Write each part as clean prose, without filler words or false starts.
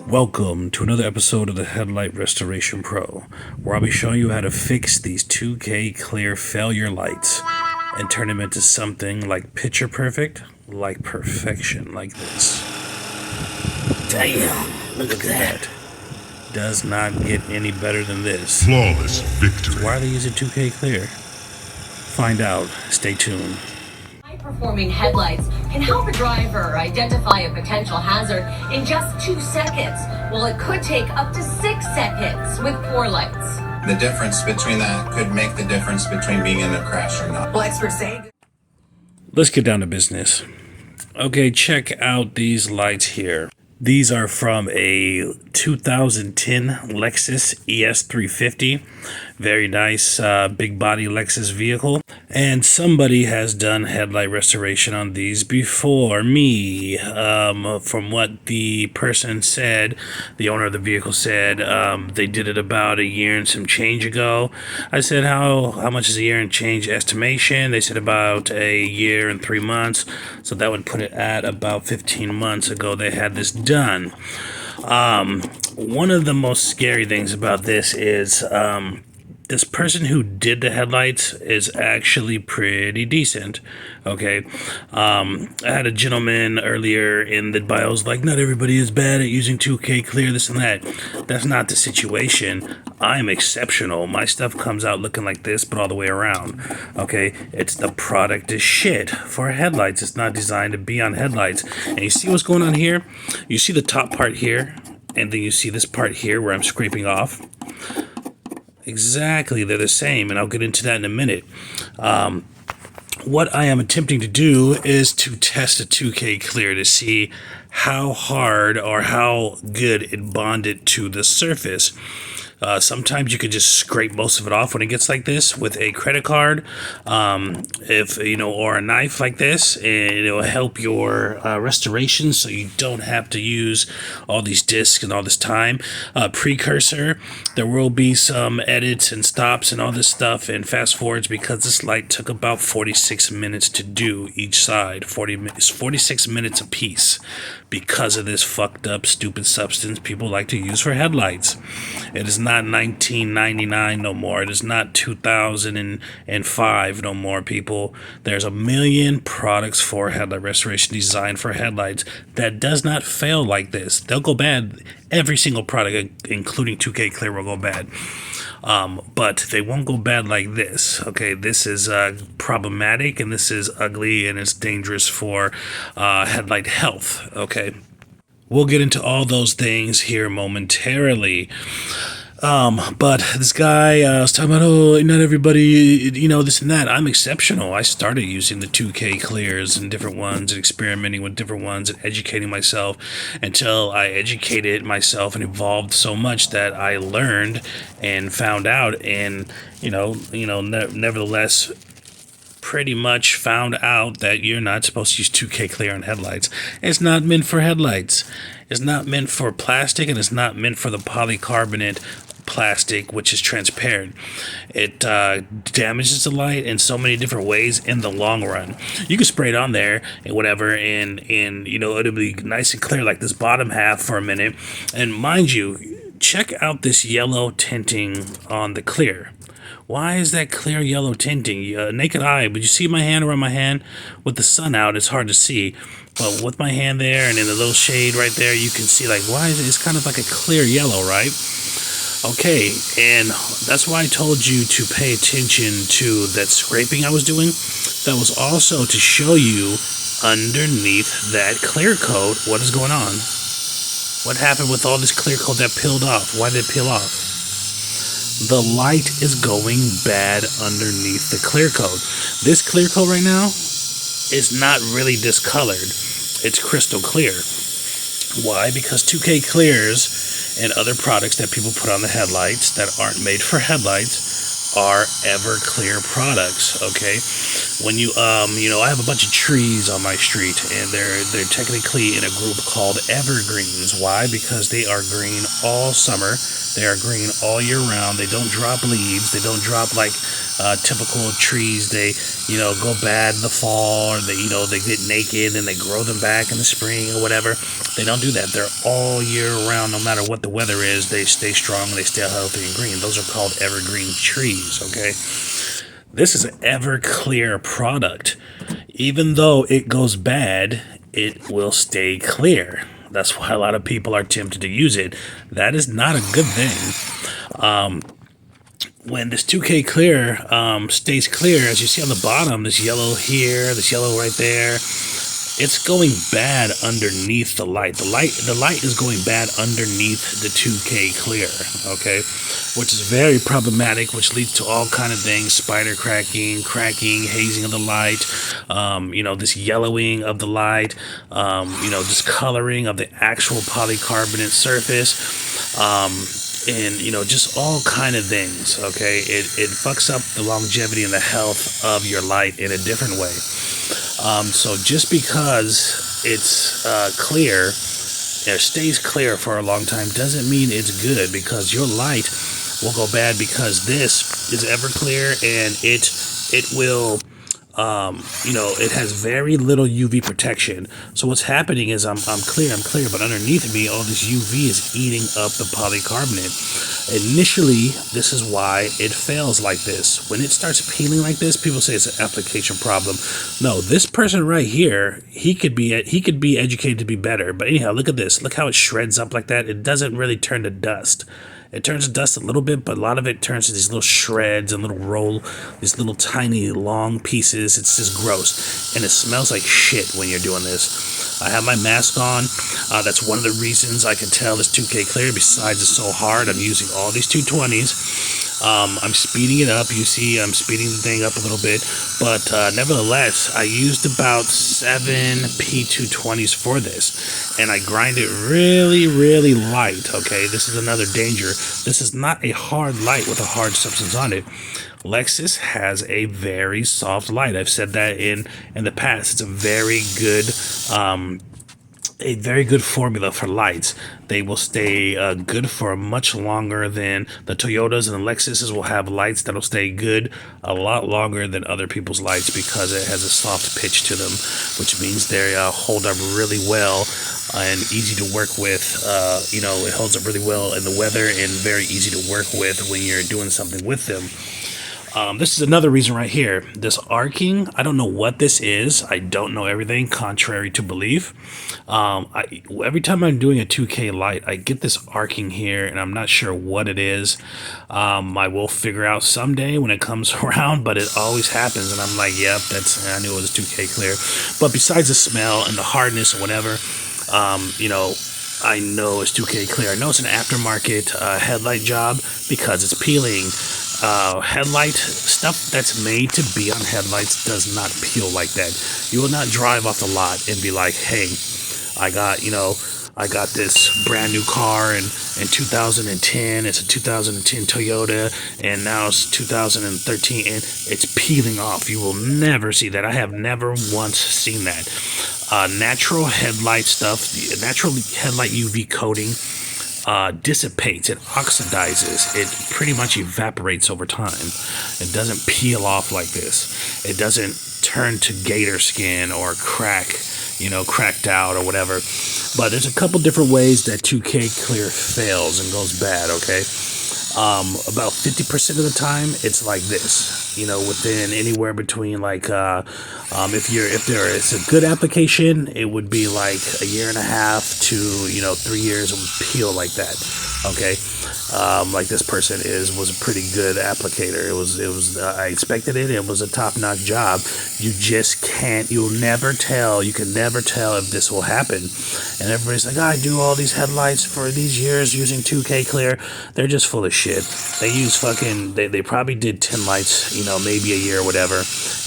Welcome to another episode of the Headlight Restoration Pro, where I'll be showing you how to fix these 2K clear failure lights and turn them into something like picture perfect, like perfection, like this. Damn, look at that. Does not get any better than this. Flawless victory. So why are they using 2K clear? Find out. Stay tuned. High-performing headlights can help a driver identify a potential hazard in just 2 seconds, while it could take up to 6 seconds with poor lights. The difference between that could make the difference between being in a crash or not. Well, experts say... Let's get down to business. Okay, check out these lights here. These are from a 2010 Lexus ES 350. Very nice big body Lexus vehicle. And somebody has done headlight restoration on these before me. From what the person said, the owner of the vehicle said, they did it about a year and some change ago. I said, how much is a year and change estimation? They said about a year and 3 months. So that would put it at about 15 months ago they had this done. One of the most scary things about this is this person who did the headlights is actually pretty decent. Okay. I had a gentleman earlier in the bios like, not everybody is bad at using 2K clear, this and that. That's not the situation. I'm exceptional. My stuff comes out looking like this, but all the way around. Okay. It's the product is shit for headlights. It's not designed to be on headlights. And you see what's going on here? You see the top part here, and then you see this part here where I'm scraping off. Exactly, they're the same, and I'll get into that in a minute. What I am attempting to do is to test a 2K clear to see how hard or how good it bonded to the surface. Sometimes you could just scrape most of it off when it gets like this with a credit card, or a knife like this, and it'll help your restoration so you don't have to use all these discs and all this time. Precursor, there will be some edits and stops and all this stuff and fast forwards because this light took about 46 minutes to do each side, 46 minutes a piece because of this fucked up stupid substance people like to use for headlights. It is not 1999 no more. It is not 2005 no more, people. There's a million products for headlight restoration designed for headlights that does not fail like this. They'll go bad. Every single product, including 2K clear, will go bad. But they won't go bad like this. Okay, this is problematic, and this is ugly, and it's dangerous for headlight health. Okay, we'll get into all those things here momentarily. But this guy was talking about, not everybody, this and that. I'm exceptional. I started using the 2K clears and different ones and experimenting with different ones and educating myself until I educated myself and evolved so much that I learned and found out and, nevertheless, pretty much found out that you're not supposed to use 2K clear on headlights. It's not meant for headlights. It's not meant for plastic, and it's not meant for the polycarbonate plastic, which is transparent. It damages the light in so many different ways in the long run. You can spray it on there and whatever, and it'll be nice and clear like this bottom half for a minute. And mind you, check out this yellow tinting on the clear. Why is that clear yellow tinting? Naked eye, but you see my hand around my hand? With the sun out, it's hard to see. But with my hand there and in the little shade right there, you can see why is it? It's kind of like a clear yellow, right? Okay, and that's why I told you to pay attention to that scraping I was doing. That was also to show you underneath that clear coat what is going on. What happened with all this clear coat that peeled off? Why did it peel off? The light is going bad underneath the clear coat. This clear coat right now is not really discolored. It's crystal clear. Why? Because 2K clears and other products that people put on the headlights that aren't made for headlights are Everclear products. Okay, when you I have a bunch of trees on my street, and they're technically in a group called evergreens. Why? Because they are green all summer. They are green all year round. They don't drop leaves. They don't drop Typical trees, they, go bad in the fall, or they get naked and they grow them back in the spring or whatever. They don't do that. They're all year round, no matter what the weather is. They stay strong, they stay healthy and green. Those are called evergreen trees, okay? This is an Everclear product. Even though it goes bad, it will stay clear. That's why a lot of people are tempted to use it. That is not a good thing. When this 2K clear stays clear, as you see on the bottom, this yellow here, this yellow right there, it's going bad underneath the light. The light is going bad underneath the 2K clear, okay? Which is very problematic, which leads to all kind of things: spider cracking, hazing of the light, this yellowing of the light, discoloring of the actual polycarbonate surface, and just all kind of things, okay? It fucks up the longevity and the health of your light in a different way. So just because it's clear, it stays clear for a long time, doesn't mean it's good, because your light will go bad, because this is Everclear, and it will it has very little UV protection. So what's happening is I'm clear, but underneath me, all this UV is eating up the polycarbonate. Initially, this is why it fails like this. When it starts peeling like this, people say it's an application problem. No, this person right here, he could be educated to be better. But anyhow, look at this. Look how it shreds up like that. It doesn't really turn to dust. It turns to dust a little bit, but a lot of it turns to these little shreds and these little tiny long pieces. It's just gross, and it smells like shit when you're doing this. I have my mask on. That's one of the reasons I can tell this 2K clear. Besides, it's so hard. I'm using all these 220s. I'm speeding it up. You see, I'm speeding the thing up a little bit, but nevertheless, I used about 7 P220s for this, and I grind it really, really light. Okay, this is another danger. This is not a hard light with a hard substance on it. Lexus has a very soft light. I've said that in the past. It's a very good formula for lights. They will stay good for much longer than the Toyotas, and the Lexuses will have lights that'll stay good a lot longer than other people's lights, because it has a soft pitch to them, which means they hold up really well and easy to work with. It holds up really well in the weather and very easy to work with when you're doing something with them. This is another reason right here. This arcing, I don't know what this is. I don't know everything, contrary to belief. Every time I'm doing a 2K light, I get this arcing here, and I'm not sure what it is. I will figure out someday when it comes around, but it always happens, and I'm like, yep, I knew it was 2K clear. But besides the smell and the hardness or whatever, I know it's 2K clear. I know it's an aftermarket headlight job, because it's peeling. Headlight stuff that's made to be on headlights does not peel like that. You will not drive off the lot and be like, hey, I got this brand new car in 2010. It's a 2010 Toyota, and now it's 2013, and it's peeling off. You will never see that. I have never once seen that. Natural headlight stuff, the natural headlight UV coating, dissipates, it oxidizes, it pretty much evaporates over time. It doesn't peel off like this. It doesn't turn to gator skin or cracked out or whatever. But there's a couple different ways that 2K clear fails and goes bad, okay? About 50% of the time, it's like this. Within anywhere between if there is a good application, it would be like a year and a half to 3 years. It would peel like that. Okay, like this person was a pretty good applicator. It was I expected it. It was a top-notch job. You just can't. You can never tell if this will happen. And everybody's like, I do all these headlights for these years using 2K clear. They're just full of shit. They use they probably did 10 lights, maybe a year or whatever,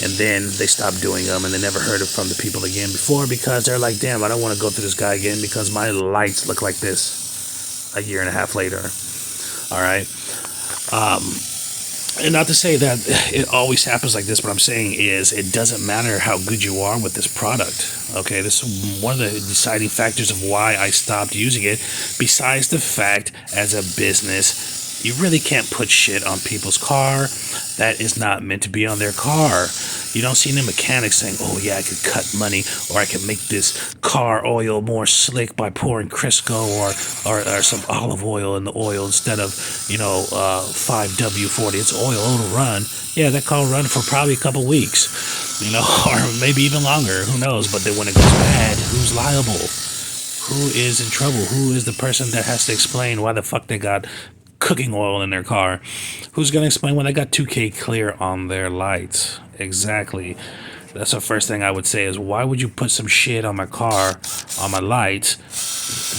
and then they stopped doing them, and they never heard it from the people again before, because they're like, damn, I don't want to go through this guy again, because my lights look like this a year and a half later. All right. And not to say that it always happens like this, but I'm saying is it doesn't matter how good you are with this product. Okay, this is one of the deciding factors of why I stopped using it, besides the fact as a business, You really can't put shit on people's car that is not meant to be on their car. You don't see any mechanics saying, oh yeah, I could cut money, or I can make this car oil more slick by pouring Crisco or some olive oil in the oil instead of, 5W40. It's oil, it'll run. Yeah, that car will run for probably a couple weeks, or maybe even longer. Who knows? But then when it goes bad, who's liable? Who is in trouble? Who is the person that has to explain why the fuck they got cooking oil in their car? Who's going to explain when they got 2K clear on their lights? Exactly. That's the first thing I would say is, why would you put some shit on my car, on my lights,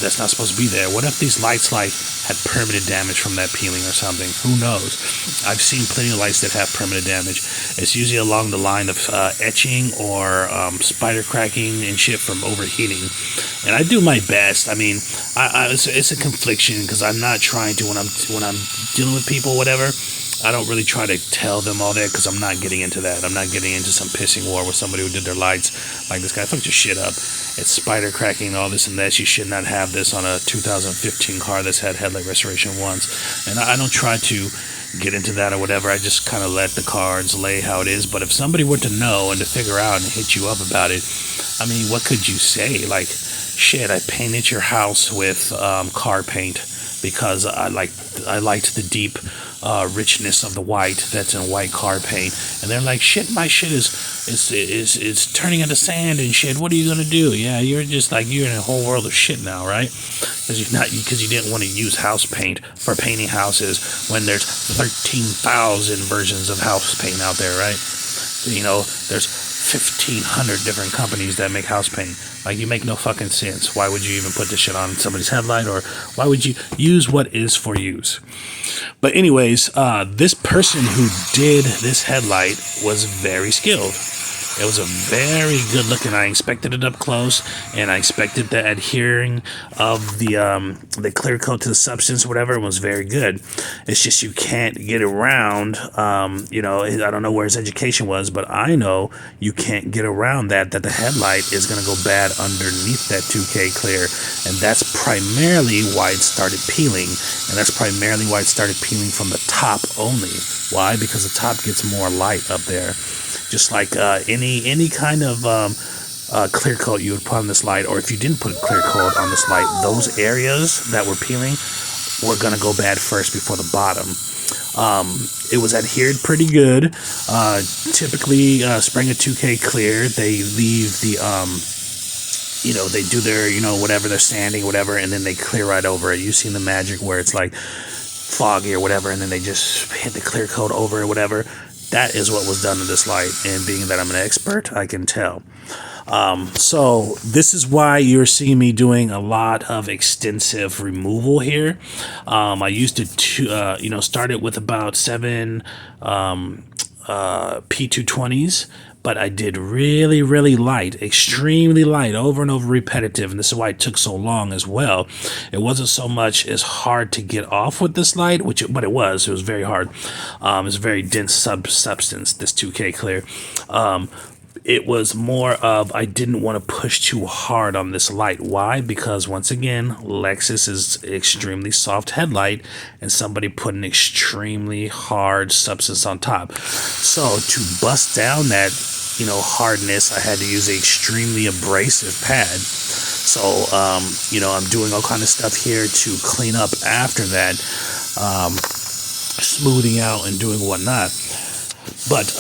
that's not supposed to be there? What if these lights had permanent damage from that peeling or something? Who knows? I've seen plenty of lights that have permanent damage. It's usually along the line of etching or spider cracking and shit from overheating. And I do my best. I mean, it's a confliction, because I'm not trying to, when I'm dealing with people, whatever, I don't really try to tell them all that, because I'm not getting into that. I'm not getting into some pissing war with somebody who did their lights like this guy. Fucked your shit up. It's spider cracking, all this and that. You should not have this on a 2015 car that's had headlight restoration once. And I don't try to get into that or whatever. I just kind of let the cards lay how it is. But if somebody were to know and to figure out and hit you up about it, I mean, what could you say? Like, shit, I painted your house with car paint because I liked the deep richness of the white that's in white car paint. And they're like, shit, my shit is turning into sand and shit. What are you gonna do? Yeah, you're just like, you're in a whole world of shit now, right? Because you didn't want to use house paint for painting houses when there's 13,000 versions of house paint out there, right? There's 1,500 different companies that make house paint. Like, you make no fucking sense. Why would you even put this shit on somebody's headlight, or why would you use what is for use? But anyways, this person who did this headlight was very skilled. It was a very good looking. I inspected it up close, and I inspected the adhering of the clear coat to the substance, whatever. It was very good. It's just you can't get around. I don't know where his education was, but I know you can't get around that the headlight is going to go bad underneath that 2K clear, and that's primarily why it started peeling, and that's primarily why it started peeling from the top only. Why? Because the top gets more light up there. Just like any kind of clear coat you would put on this light, or if you didn't put clear coat on this light, those areas that were peeling were going to go bad first before the bottom. It was adhered pretty good. Typically, spraying a 2K clear, they leave the, they do their, whatever, they're sanding, whatever, and then they clear right over it. You've seen the magic where it's like foggy or whatever, and then they just hit the clear coat over it, whatever. That is what was done to this light, and being that I'm an expert, I can tell. So this is why you're seeing me doing a lot of extensive removal here. I used to, started with about 7 P220s, but I did really, really light, extremely light, over and over repetitive, and this is why it took so long as well. It wasn't so much as hard to get off with this light, but it was very hard. It's a very dense substance, this 2K clear. It was more of, I didn't want to push too hard on this light. Why? Because once again, Lexus is extremely soft headlight, and somebody put an extremely hard substance on top. So to bust down that, hardness, I had to use an extremely abrasive pad. So, I'm doing all kind of stuff here to clean up after that, smoothing out and doing whatnot. But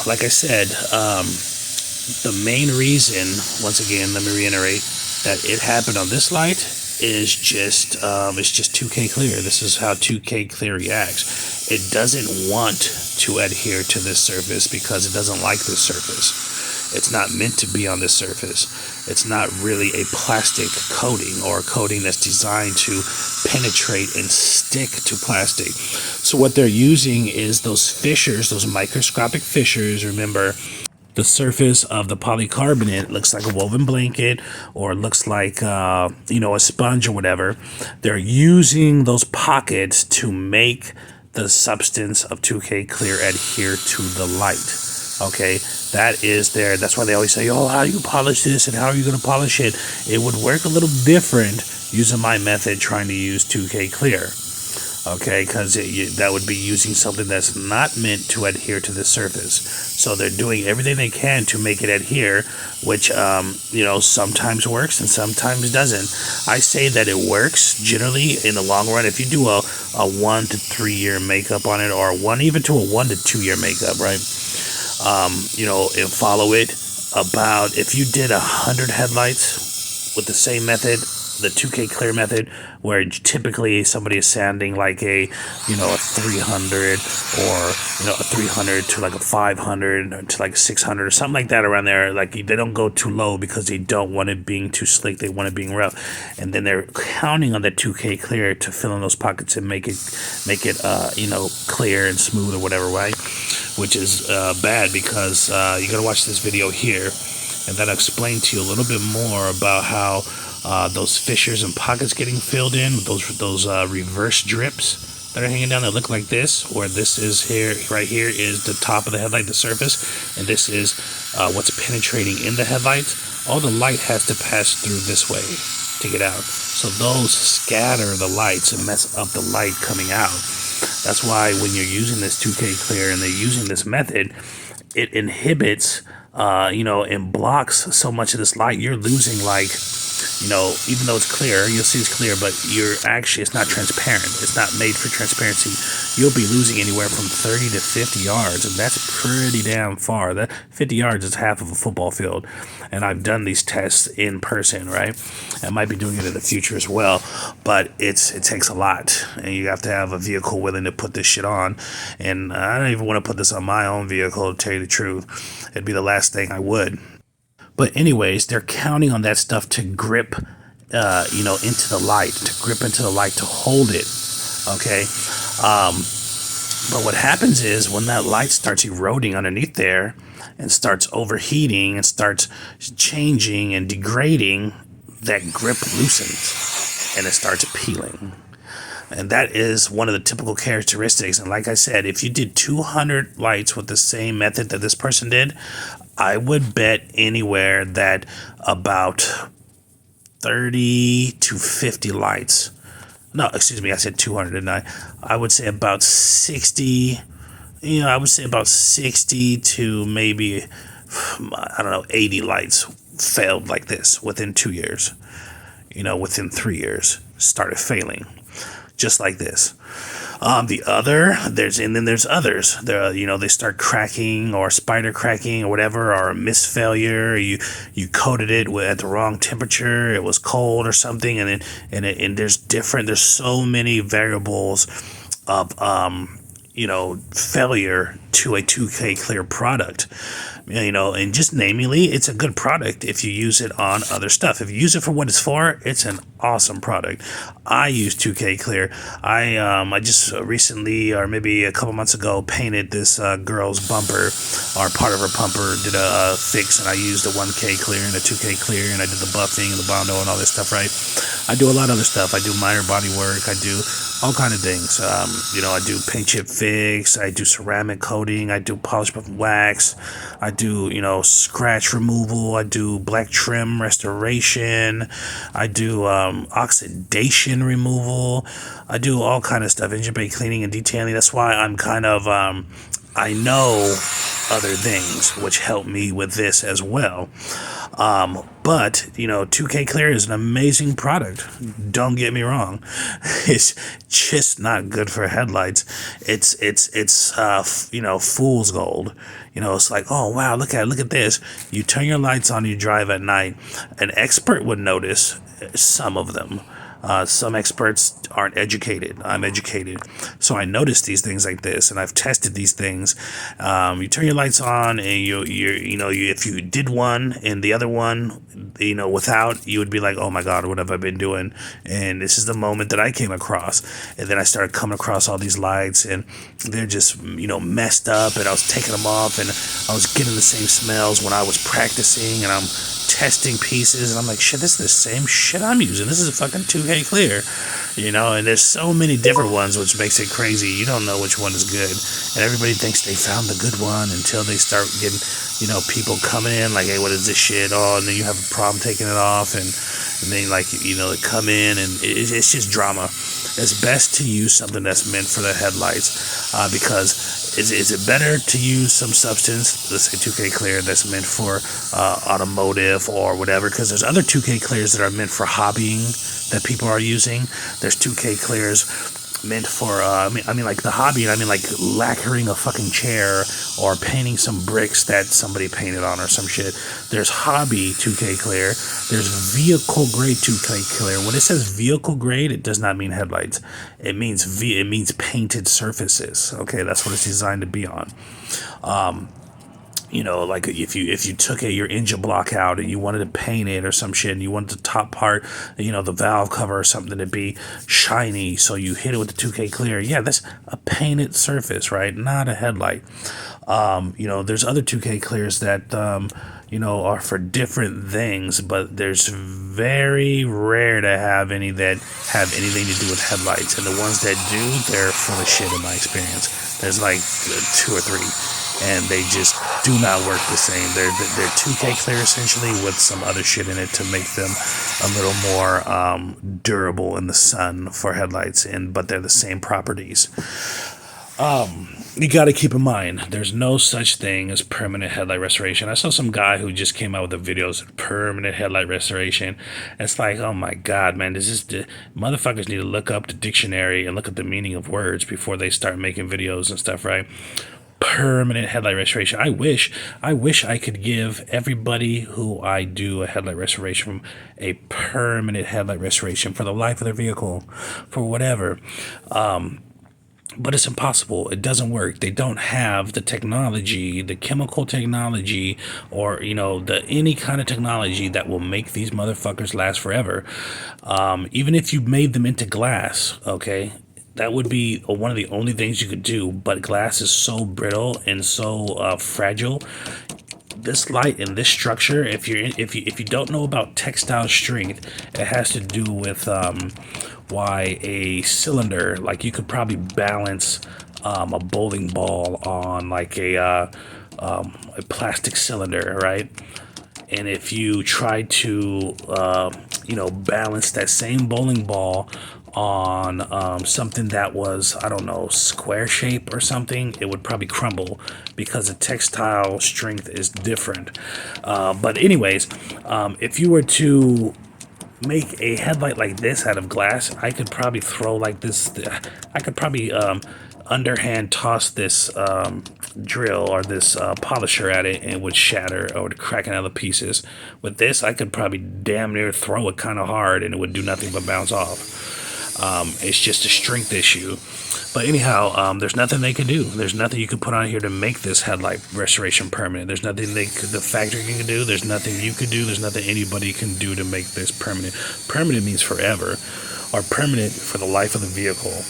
like I said, the main reason, once again, let me reiterate, that it happened on this light is just 2K clear. This is how 2K clear reacts. It doesn't want to adhere to this surface because it doesn't like this surface. It's not meant to be on this surface. It's not really a plastic coating or a coating that's designed to penetrate and stick to plastic. So what they're using is those fissures, those microscopic fissures. Remember, the surface of the polycarbonate looks like a woven blanket, or it looks like, a sponge or whatever. They're using those pockets to make the substance of 2K clear adhere to the light. Okay, that is there. That's why they always say, oh, how do you polish this and how are you going to polish it? It would work a little different using my method, trying to use 2K clear. Okay, because that would be using something that's not meant to adhere to the surface. So they're doing everything they can to make it adhere, which sometimes works and sometimes doesn't. I say that it works generally in the long run. If you do a 1 to 3 year makeup on it, or even to a 1 to 2 year makeup, right? And follow it about, if you did 100 headlights with the same method, the 2K clear method, where typically somebody is sanding like a 300, or a 300 to like a 500 to like 600 or something like that around there. Like, they don't go too low because they don't want it being too slick. They want it being rough, and then they're counting on that 2K clear to fill in those pockets and make it clear and smooth or whatever, right? Which is bad, because you gotta watch this video here, and then I'll explain to you a little bit more about how those fissures and pockets getting filled in with those reverse drips that are hanging down that look like this, or this is here, right here is the top of the headlight, the surface, and this is what's penetrating in the headlights. All the light has to pass through this way to get out. So those scatter the lights and mess up the light coming out. That's why when you're using this 2K clear and they're using this method, it inhibits, and blocks so much of this light. You're losing, like, even though it's clear, you'll see it's clear, but it's not transparent. It's not made for transparency. You'll be losing anywhere from 30 to 50 yards, and that's pretty damn far. That 50 yards is half of a football field, and I've done these tests in person, right? I might be doing it in the future as well, but it takes a lot, and you have to have a vehicle willing to put this shit on, and I don't even want to put this on my own vehicle, to tell you the truth. It'd be the last thing I would. But anyways, they're counting on that stuff to grip, into the light, to hold it, okay? But what happens is, when that light starts eroding underneath there and starts overheating and starts changing and degrading, that grip loosens and it starts peeling. And that is one of the typical characteristics. And like I said, if you did 200 lights with the same method that this person did, I would bet anywhere that about 30 to 50 lights. No, excuse me, I said 200, didn't I? I would say about 60, I would say about 60 to maybe, 80 lights failed like this within 2 years. Within 3 years, started failing. Just like this. There's others. They start cracking, or spider cracking, or whatever, or a misfailure. You coated it at the wrong temperature. It was cold or something, and there's so many variables of failure to a 2K clear product. And just namely, it's a good product if you use it on other stuff. If you use it for what it's for, it's an awesome product. I use 2K clear. I just recently, or maybe a couple months ago, painted this girl's bumper, or part of her bumper, did a fix, and I used a 1K clear and a 2K clear, and I did the buffing and the bondo and all this stuff, right? I do a lot of other stuff. I do minor body work. I do all kind of things. I do paint chip fix. I do ceramic coating. I do polish buff wax. I do, scratch removal. I do black trim restoration. I do oxidation removal. I do all kind of stuff. Engine bay cleaning and detailing. That's why I'm kind of, I know other things which help me with this as well. But 2K clear is an amazing product. Don't get me wrong. It's just not good for headlights. It's fool's gold. It's like, oh wow, look at this. You turn your lights on, you drive at night. An expert would notice some of them. Some experts aren't educated. I'm educated. So I noticed these things like this, and I've tested these things. You turn your lights on, and if you did one and the other one, without, you would be like, oh my God, what have I been doing? And this is the moment that I came across. And then I started coming across all these lights, and they're just, messed up, and I was taking them off, and I was getting the same smells when I was practicing, and I'm testing pieces, and I'm like, shit, this is the same shit I'm using. This is a fucking 2K clear, and there's so many different ones, which makes it crazy. You don't know which one is good, and everybody thinks they found the good one until they start getting, people coming in like, hey, what is this shit? Oh, and then you have a problem taking it off, and and then like they come in and it's just drama. It's best to use something that's meant for the headlights, because is it better to use some substance, let's say 2K clear, that's meant for automotive or whatever? Because there's other 2K clears that are meant for hobbying that people are using. There's 2K clears meant for like the hobby, like lacquering a fucking chair or painting some bricks that somebody painted on or some shit. There's hobby 2K clear. There's vehicle grade 2K clear. When it says vehicle grade, it does not mean headlights. It means painted surfaces. Okay, that's what it's designed to be on. Like if you took your engine block out and you wanted to paint it or some shit, and you wanted the top part, the valve cover or something to be shiny, so you hit it with the 2K clear. Yeah, that's a painted surface, right? Not a headlight. There's other 2K clears that are for different things, but there's very rare to have any that have anything to do with headlights, and the ones that do, they're full of shit in my experience. There's like 2 or 3. And they just do not work the same. They're 2K clear essentially with some other shit in it to make them a little more durable in the sun for headlights, but they're the same properties. You got to keep in mind, there's no such thing as permanent headlight restoration. I saw some guy who just came out with the videos of permanent headlight restoration. It's like, oh my God, man, motherfuckers need to look up the dictionary and look at the meaning of words before they start making videos and stuff, right? Permanent headlight restoration. I wish I could give everybody who I do a headlight restoration from a permanent headlight restoration for the life of their vehicle, for whatever. But it's impossible. It doesn't work. They don't have the technology, the chemical technology, or any kind of technology that will make these motherfuckers last forever. Even if you made them into glass, okay, that would be one of the only things you could do. But glass is so brittle and so fragile. This light and this structure, if you don't know about textile strength, it has to do with why a cylinder, like you could probably balance a bowling ball on like a plastic cylinder, right? And if you try to balance that same bowling ball on something that was, I don't know, square shape or something, it would probably crumble because the textile strength is different. But anyways, if you were to make a headlight like this out of glass, I could probably throw like this. I could probably underhand toss this drill or this polisher at it, and it would shatter or would crack in other pieces. With this, I could probably damn near throw it kind of hard, and it would do nothing but bounce off. It's just a strength issue. But anyhow, there's nothing they can do. There's nothing you can put on here to make this headlight restoration permanent. There's nothing the factory can do. There's nothing you can do. There's nothing anybody can do to make this permanent. Permanent means forever, or permanent for the life of the vehicle.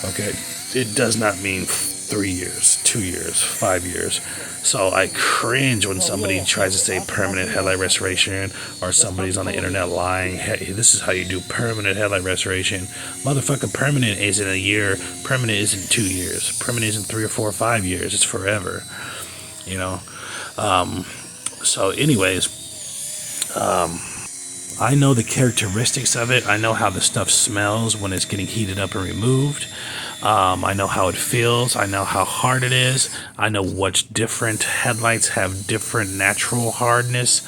Okay, it does not mean 3 years, 2 years, 5 years. So I cringe when somebody tries to say permanent headlight restoration, or somebody's on the internet lying, hey, this is how you do permanent headlight restoration. Motherfucker, permanent isn't a year. Permanent isn't 2 years. Permanent isn't 3 or 4 or 5 years. It's forever. So anyways, I know the characteristics of it. I know how the stuff smells when it's getting heated up and removed. I know how it feels. I know how hard it is. I know which different headlights have different natural hardness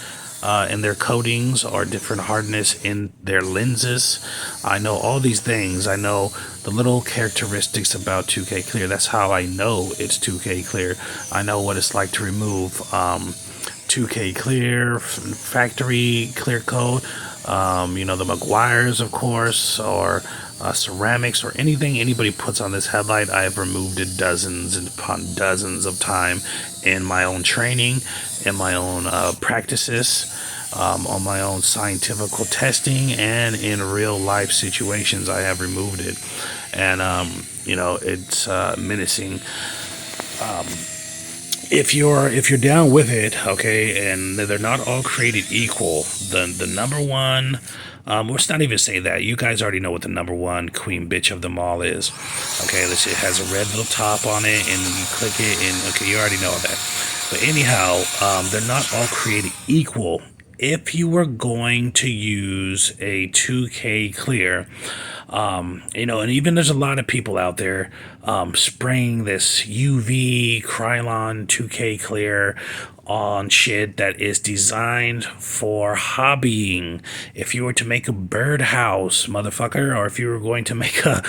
in their coatings, or different hardness in their lenses. I know all these things. I know the little characteristics about 2K clear. That's how I know it's 2K clear. I know what it's like to remove 2K clear, factory clear coat, the Meguiars, of course, or ceramics, or anything anybody puts on this headlight. I have removed it dozens and upon dozens of time in my own training, in my own practices, on my own scientific testing, and in real life situations. I have removed it, and it's menacing. If you're down with it, okay, and they're not all created equal, the number one, let's not even say that. You guys already know what the number one queen bitch of them all is. Okay, it has a red little top on it, and you click it, and okay, you already know that. But anyhow, they're not all created equal if you were going to use a 2K clear, you know, and even there's a lot of people out there spraying this UV Krylon 2K clear on shit that is designed for hobbying. If you were to make a birdhouse, motherfucker, or if you were going to make a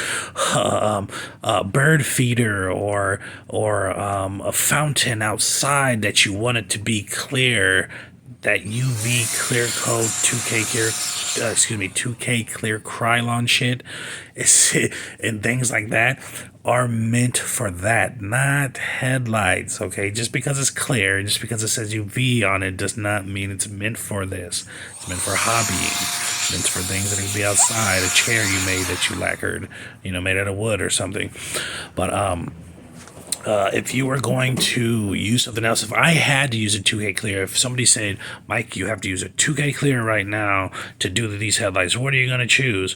bird feeder or a fountain outside that you wanted to be clear, that UV clear coat 2K clear Krylon shit and things like that are meant for that, not headlights. Okay, just because it's clear, just because it says UV on it, does not mean it's meant for this. It's meant for hobbying. It's meant for things that can be outside. A chair you made that you lacquered, you know, made out of wood or something. But if you were going to use something else, if I had to use a 2K clear, if somebody said, Mike, you have to use a 2K clear right now to do these headlights, what are you going to choose?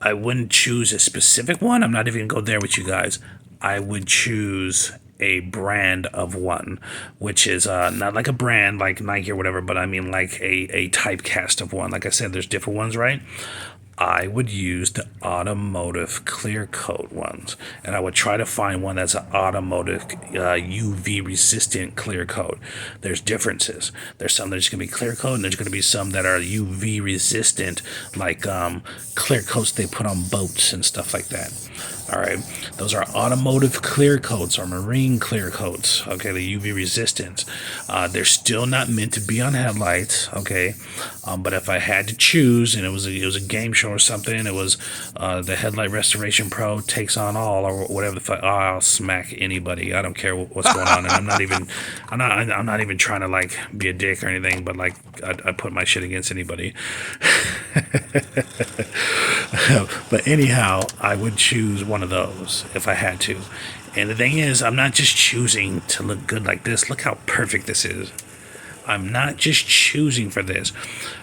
I wouldn't choose a specific one. I'm not even going to go there with you guys. I would choose a brand of one, which is not like a brand like Nike or whatever, but I mean like a typecast of one. Like I said, there's different ones, right? I would use the automotive clear coat ones, and I would try to find one that's an automotive UV resistant clear coat. There's differences. There's some that's going to be clear coat, and there's going to be some that are UV resistant, like clear coats they put on boats and stuff like that. All right, those are automotive clear coats or marine clear coats. Okay, the UV resistance. They're still not meant to be on headlights. Okay, but if I had to choose, and it was a game show or something, it was the Headlight Restoration Pro takes on all or whatever the fuck. I'll smack anybody. I don't care what's going on, and I'm not even trying to like be a dick or anything, but like I put my shit against anybody. But anyhow, I would choose one of those if I had to. And the thing is, I'm not just choosing to look good like this. Look how perfect this is. I'm not just choosing for this.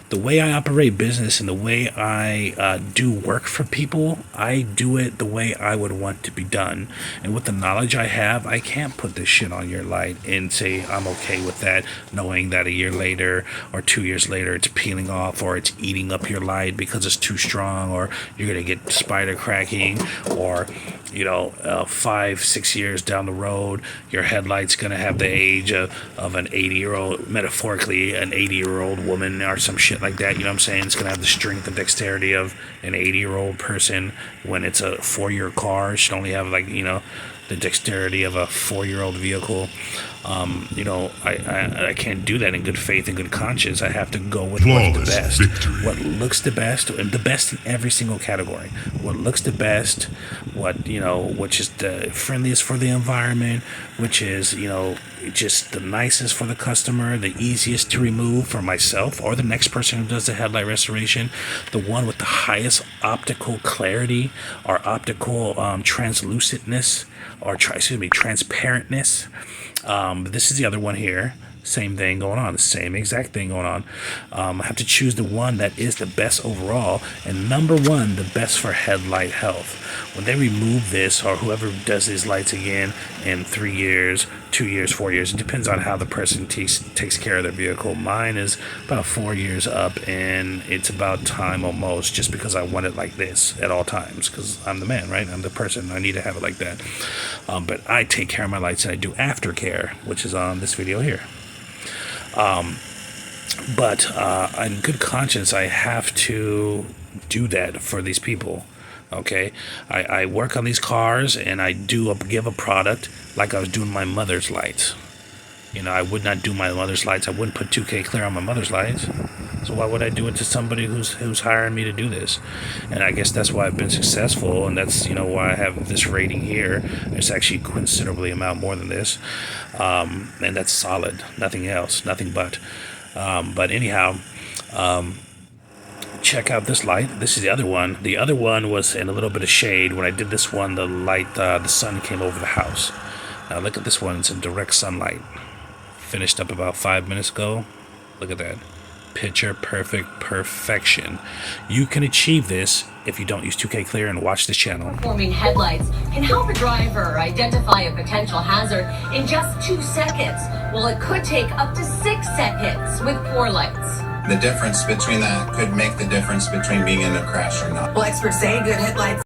The way I operate business and the way I do work for people, I do it the way I would want to be done. And with the knowledge I have, I can't put this shit on your light and say I'm okay with that, knowing that a year later or 2 years later it's peeling off or it's eating up your light because it's too strong, or you're going to get spider cracking, or 5-6 years down the road your headlight's going to have the age of an 80-year-old, metaphorically an 80-year-old woman or some shit like that. You know what I'm saying? It's going to have the strength and dexterity of an 80-year-old person. When it's a 4-year car, it should only have the dexterity of a 4-year-old vehicle. I can't do that in good faith and good conscience. I have to go with what's the best. Victory. What looks the best, and the best in every single category. What looks the best, which is the friendliest for the environment, which is, just the nicest for the customer, the easiest to remove for myself or the next person who does the headlight restoration, the one with the highest optical clarity or optical translucentness, or transparentness. This is the other one here. Same thing going on, the same exact thing going on. I have to choose the one that is the best overall, and number one, the best for headlight health. When they remove this, or whoever does these lights again in 3 years, 2 years, 4 years, it depends on how the person takes care of their vehicle. Mine is about 4 years up, and it's about time almost, just because I want it like this at all times, because I'm the man, right? I'm the person. I need to have it like that. But I take care of my lights, and I do aftercare, which is on this video here. But in good conscience, I have to do that for these people. Okay, I work on these cars, and I give a product like I was doing my mother's lights. I would not do my mother's lights. I wouldn't put 2K clear on my mother's lights. So why would I do it to somebody who's hiring me to do this? And I guess that's why I've been successful, and that's why I have this rating here. It's actually considerably amount more than this, and that's solid. Nothing else, nothing but. But anyhow, check out this light. This is the other one. The other one was in a little bit of shade. When I did this one, the light, the sun came over the house. Now look at this one. It's in direct sunlight. Finished up about 5 minutes ago. Look at that. Picture perfect perfection. You can achieve this if you don't use 2K clear and watch this channel. Performing headlights can help a driver identify a potential hazard in just 2 seconds, while it could take up to 6 seconds with poor lights. The difference between that could make the difference between being in a crash or not. Well, experts say good headlights